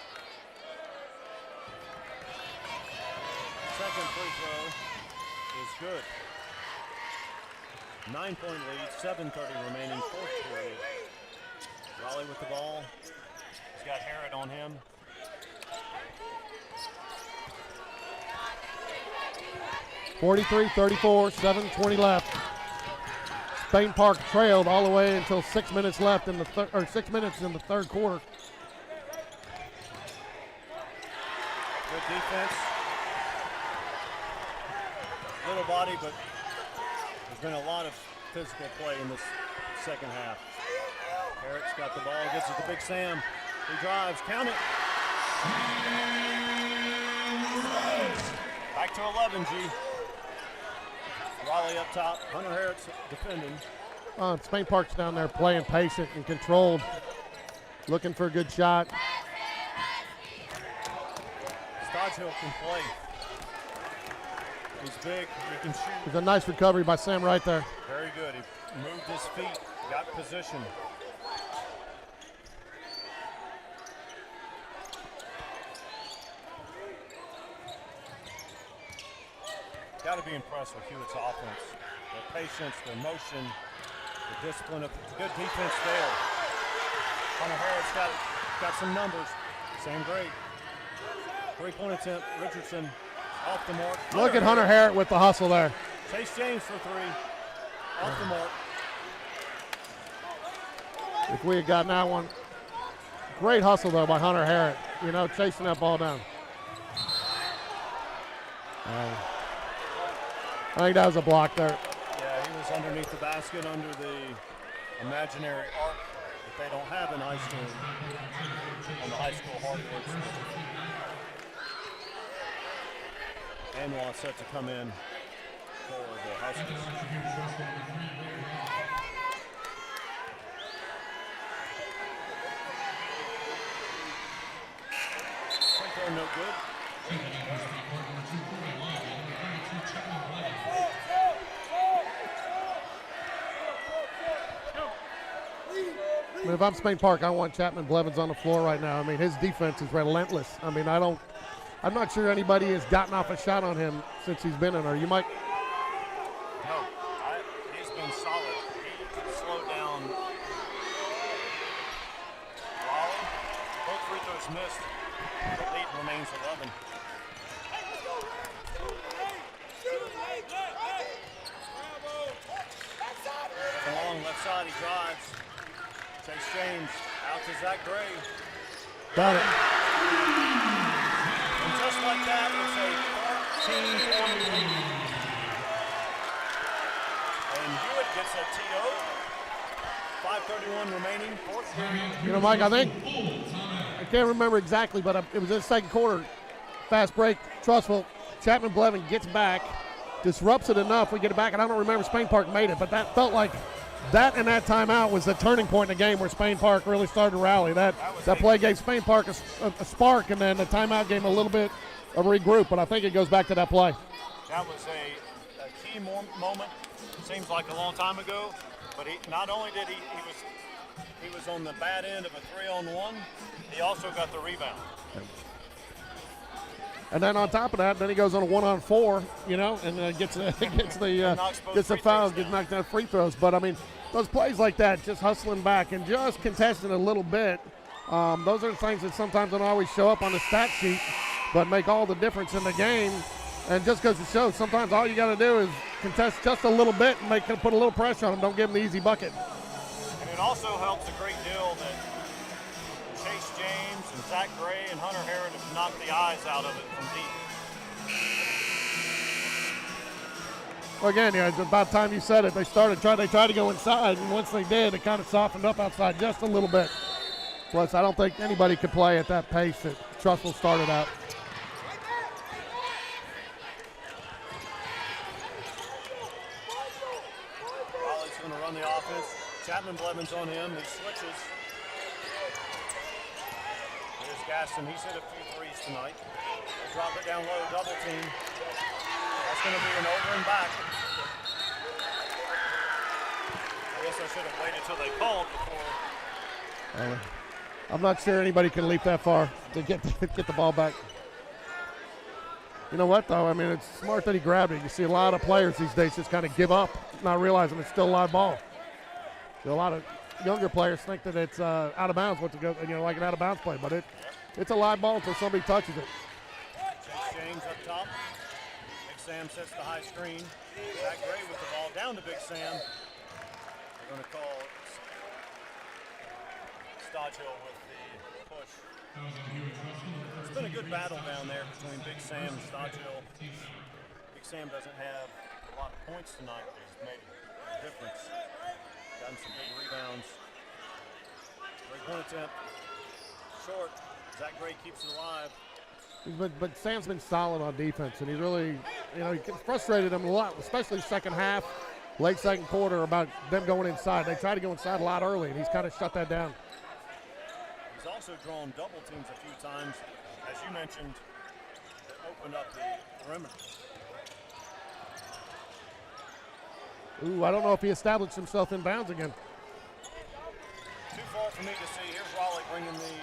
Second free throw is good. 9-point lead, 7:30 remaining, fourth period. Raleigh with the ball. He's got Herrick on him. (43-34), 7:20 left. Spain Park trailed all the way until 6 minutes left in the 6 minutes in the third quarter. Good defense. Little body, but there's been a lot of physical play in this second half. Herrick's got the ball, gets it to Big Sam. He drives, count it. Back to 11, G. Raleigh up top, Hunter Herrick's defending. Spain Park's down there playing patient and controlled, looking for a good shot. Stockstill can play. He's big. He can shoot. It's a nice recovery by Sam right there. Very good. He moved his feet, got position. Got to be impressed with Hewitt's offense. Their patience, their motion, the discipline of good defense there. Hunter Harris got some numbers. Sam Gray. 3-point attempt. Richardson off the mark. Look at Hunter Harris with the hustle there. Chase James for 3. Off the mark. If we had gotten that one. Great hustle, though, by Hunter Harris. You know, chasing that ball down. I think that was a block there. Yeah, he was underneath the basket under the imaginary arc that they don't have in high school, on the high school hardwoods. Anwar set to come in for the Huskies. Free throw no good. I mean, if I'm Spain Park, I want Chapman Blevins on the floor right now. I mean, his defense is relentless. I mean, I'm not sure anybody has gotten off a shot on him since he's been in there. You might. No, he's been solid. He slowed down Raleigh. Both free throws missed. The lead remains 11. Along left side, he drives. Chase James out to Zach Gray. Got it. And just like that, it's a 13-point lead. And Hewitt gets a TO. 5:31 remaining, fourth period. You know, Mike, I think, I can't remember exactly, but it was in the second quarter. Fast break, Trussville, Chapman Blevin gets back, disrupts it enough, we get it back, and I don't remember Spain Park made it, but that felt like that and that timeout was the turning point in the game where Spain Park really started to rally. That play gave Spain Park a spark, and then the timeout gave them a little bit of regroup, but I think it goes back to that play. That was a key moment. Seems like a long time ago, but not only did he was on the bad end of a 3-on-1, he also got the rebound. And then on top of that, then he goes on a 1-on-4, you know, and gets the foul, gets knocked down free throws. But I mean, those plays like that, just hustling back and just contesting a little bit, those are the things that sometimes don't always show up on the stat sheet, but make all the difference in the game. And just goes to show, sometimes all you got to do is contest just a little bit and put a little pressure on them. Don't give them the easy bucket. And it also helps a great deal that Chase James and Zach Gray and Hunter Harris have knocked the eyes out of it from deep. Well, again, it's about time you said it. They tried to go inside, and once they did, it kind of softened up outside just a little bit. Plus, I don't think anybody could play at that pace that Trussville started out. Raleigh's going to run the offense. Chapman Blevin's on him. He switches. Here's Gaston. He's hit a few threes tonight. They drop it down low, double team. That's going to be an over and back. I guess I should have waited till they called before. I'm not sure anybody can leap that far to get the ball back. You know what, though? I mean, it's smart that he grabbed it. You see a lot of players these days just kind of give up, not realizing it's still a live ball. So a lot of younger players think that it's out of bounds, like an out of bounds play, but it's a live ball until somebody touches it. Chase James up top. Big Sam sets the high screen. Zach Gray with the ball down to Big Sam. They're going to call Stodgill with the push. It's been a good battle down there between Big Sam and Stodgill. Big Sam doesn't have a lot of points tonight, but he's made a difference. Gotten some big rebounds. 3-point attempt. Short. Zach Gray keeps it alive. But Sam's been solid on defense, and he's really, he frustrated him a lot, especially second half, late second quarter, about them going inside. They tried to go inside a lot early, and he's kind of shut that down. He's also drawn double teams a few times, as you mentioned, that opened up the perimeter. Ooh, I don't know if he established himself in bounds again. Too far for me to see. Here's Raleigh bringing the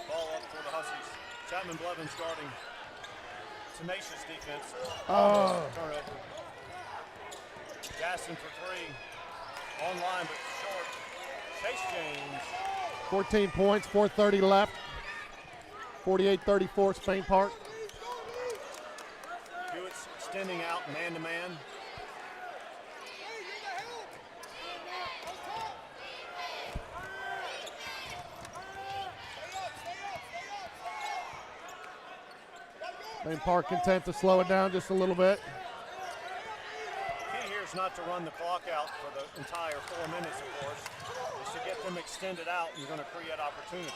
ball up for the Huskies. Chapman Blevins guarding. Tenacious defense. Turnover. Gaston for three. Online but short. Chase James. 14 points, 4:30 left. 48-34, Spain Park. Hewitt's extending out man to man. Spain Park content to slow it down just a little bit. Key here is not to run the clock out for the entire 4 minutes, of course. Is to get them extended out, and you're going to create opportunities.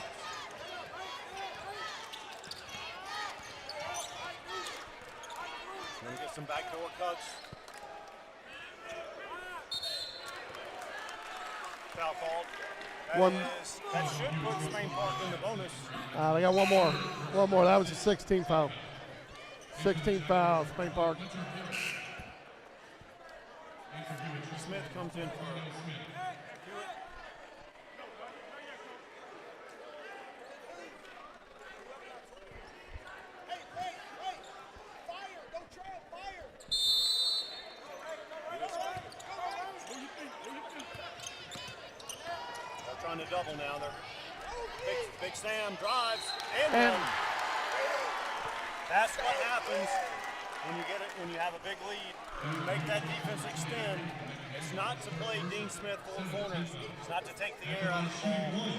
Going to get some backdoor cuts. Foul called. That should put Spain Park in the bonus. They got one more. One more. That was a 16 foul. 16 foul, Spain Park. Smith comes in for Hewitt. Fire! Don't try it! Fire! They're trying to double now. They're Big Sam drives and And that's what happens when you get it, when you have a big lead. You make that defense extend. It's not to play Dean Smith four corners. It's not to take the air out of the ball.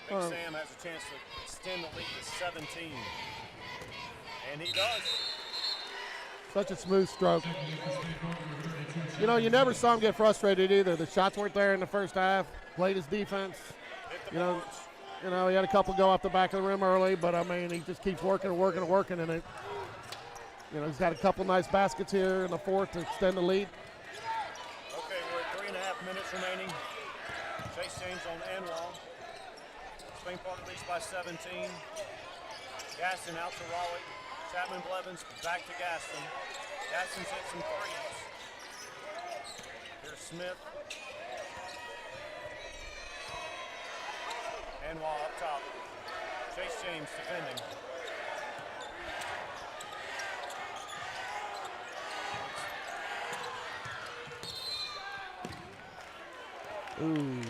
Big Sam has a chance to extend the lead to 17. And he does. such a smooth stroke. You know, you never saw him get frustrated either. The shots weren't there in the first half. Played his defense. You know, he had a couple go off the back of the rim early, but I mean, he just keeps working and working and working, and it. You know, he's got a couple nice baskets here in the fourth to extend the lead. Okay, we're at 3.5 minutes remaining. Chase James on Anwar. Spain Park leads by 17. Gaston out to Raleigh. Chapman Blevins back to Gaston. Gaston's hit some threes. Here's Smith. Anwar up top. Chase James defending. Ooh.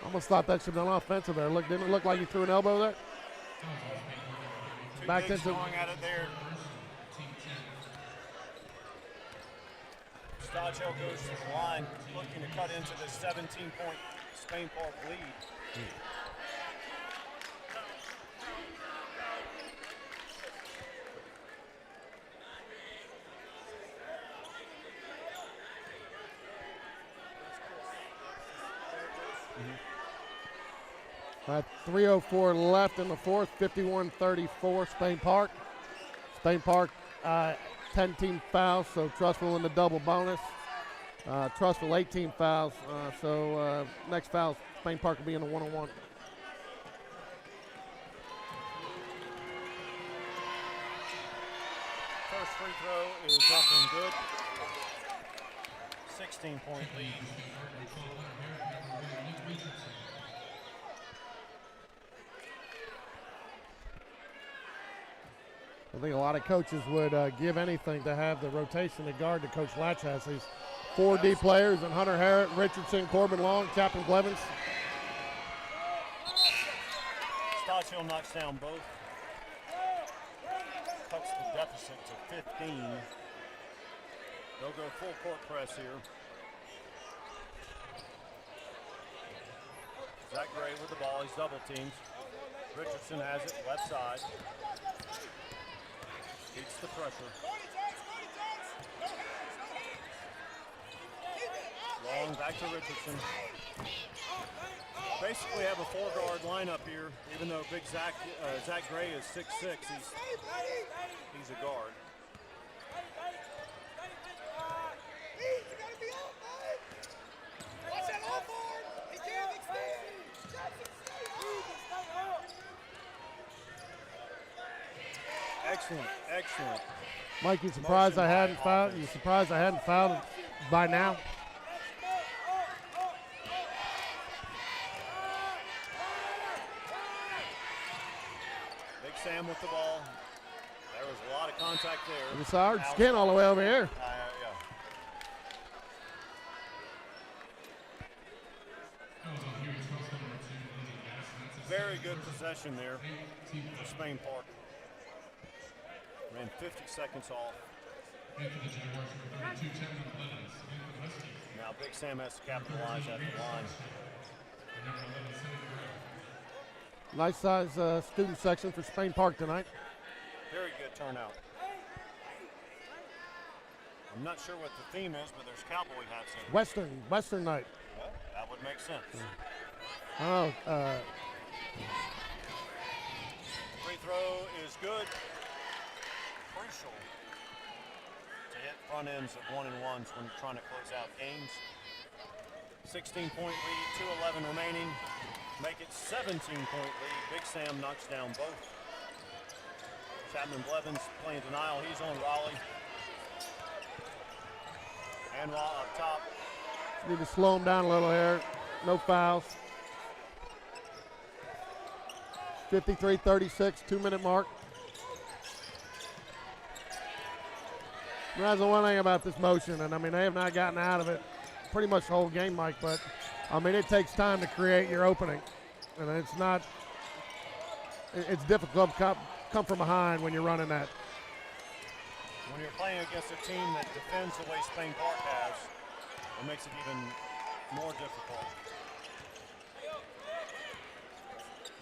Almost thought that should have been offensive there. Didn't it look like he threw an elbow there? Back into going at it there. Stockhill goes to the line, looking to cut into the 17-point Spain Park lead. At 3:04 left in the fourth, 51-34 Spain Park. Spain Park 10-team fouls, so Trussville in the double bonus. Trussville 18 fouls, so next foul, Spain Park will be in the one-on-one. First free throw is up and good. 16-point lead. I think a lot of coaches would give anything to have the rotation to guard that Coach Latch has. These 4 D players and Hunter Harrett, Richardson, Corbin Long, Chapman Blevins. Stockhill knocks down both. Cuts the deficit to 15. They'll go full court press here. Zach Gray with the ball. He's double teamed. Richardson has it left side. Beats the pressure. Long back to Richardson. Basically have a 4-guard lineup here, even though big Zach Gray is 6'6", he's a guard. Excellent, excellent. Mike, you surprised Motion I hadn't by fouled? offense. You surprised I hadn't fouled it by now? Big Sam with the ball. There was a lot of contact there. You saw her Out. skin all the way over here. Yeah. Very good possession there for Spain Park. Ran 50 seconds off. Now Big Sam has to capitalize at the line. Nice size student section for Spain Park tonight. Very good turnout. I'm not sure what the theme is, but there's cowboy hats in. Western night. Well, that would make sense. Oh, Free throw is good. Crucial to hit front ends at 1-and-1s when you're trying to close out games. 16-point lead, 2:11 remaining. Make it 17-point lead. Big Sam knocks down both. Chapman Blevins playing denial. He's on Raleigh. Anwar up top. need to slow him down a little here. No fouls. 53-36, 2-minute mark. That's the one thing about this motion, and I mean, they have not gotten out of it pretty much the whole game, Mike, but I mean, it takes time to create your opening, and it's difficult to come from behind when you're running that. When you're playing against a team that defends the way Spain Park has, it makes it even more difficult.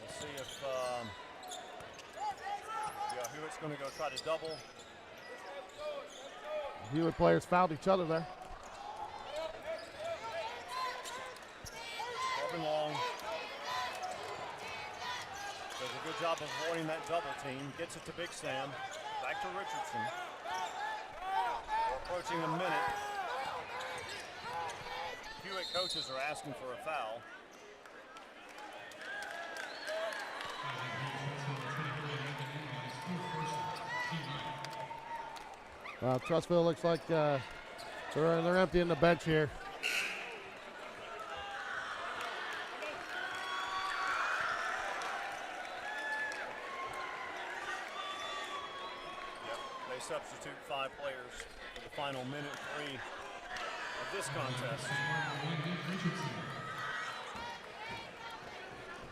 Let's see if Hewitt's going to go try to double. Hewitt players fouled each other there. Corbin Long does a good job of avoiding that double team. Gets it to Big Sam. Back to Richardson. We're approaching a minute. Hewitt coaches are asking for a foul. Trussville looks like they're emptying the bench here. Yep, they substitute 5 players for the final minute 3 of this contest.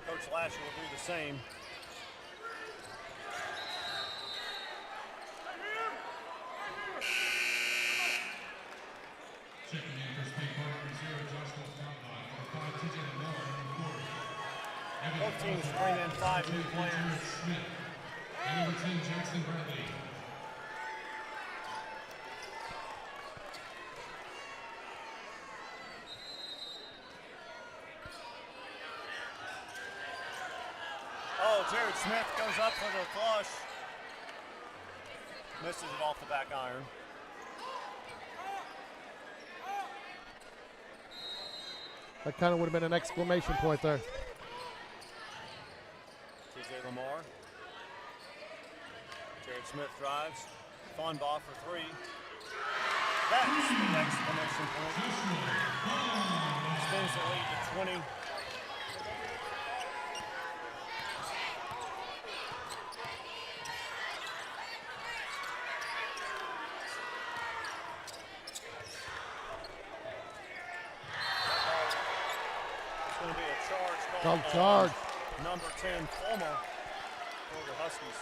Coach Lasher will do the same. Both teams bring in 5 new players. And number 10, Jackson Bradley. Oh, Jared Smith goes up for the flush. Misses it off the back iron. That kind of would have been an exclamation point there. TJ Lamar. Jared Smith drives. Fonbaugh for 3. That's the exclamation point. Extends the lead to 20. It's going to be a charge Called on charge. number 10, Fulmer, for the Huskies.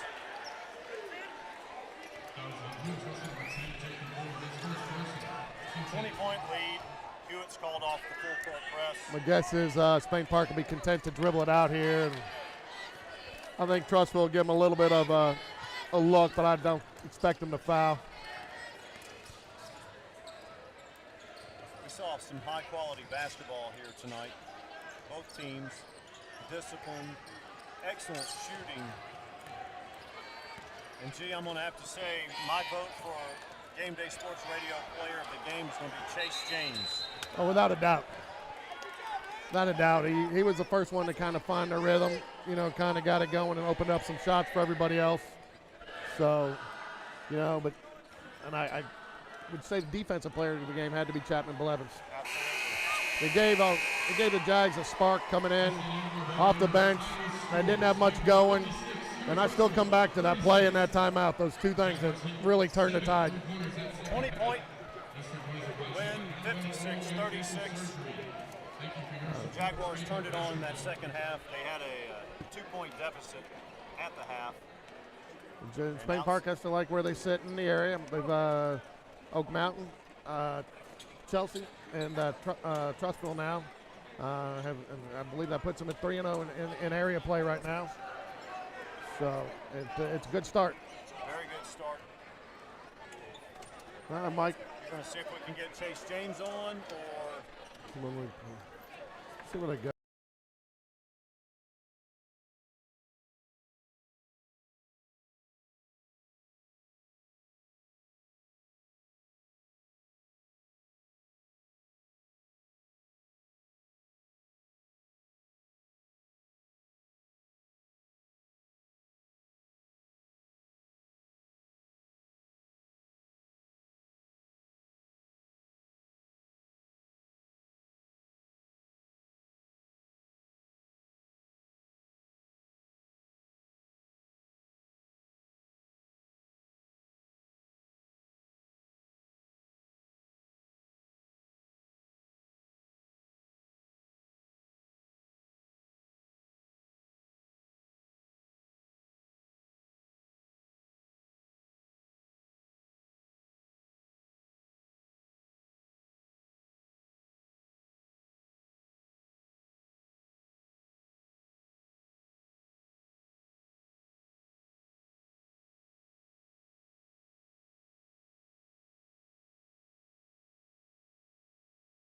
20-point lead. Hewitt's called off the full court press. My guess is Spain Park will be content to dribble it out here. And I think Trussville will give them a little bit of a look, but I don't expect them to foul. We saw some high-quality basketball here tonight. Both teams, disciplined, excellent shooting. And gee, I'm going to have to say, my vote for Game Day Sports Radio Player of the Game is going to be Chase James. Oh, without a doubt. Without a doubt. He was the first one to kind of find their rhythm, kind of got it going and opened up some shots for everybody else. So, you know, but and I would say the defensive player of the game had to be Chapman Blevins. It gave the Jags a spark coming in off the bench. They didn't have much going, and I still come back to that play and that timeout. Those two things that really turned the tide. 20-point win, 56-36. The Jaguars turned it on in that second half. They had a 2-point deficit at the half. Spain Park has to like where they sit in the area. They've Oak Mountain, Chelsea, and Trussville now. And I believe that puts them at 3-0 in area play right now. So it's a good start. Very good start. All right, Mike. We're going to see if we can get Chase James on, or See where they go.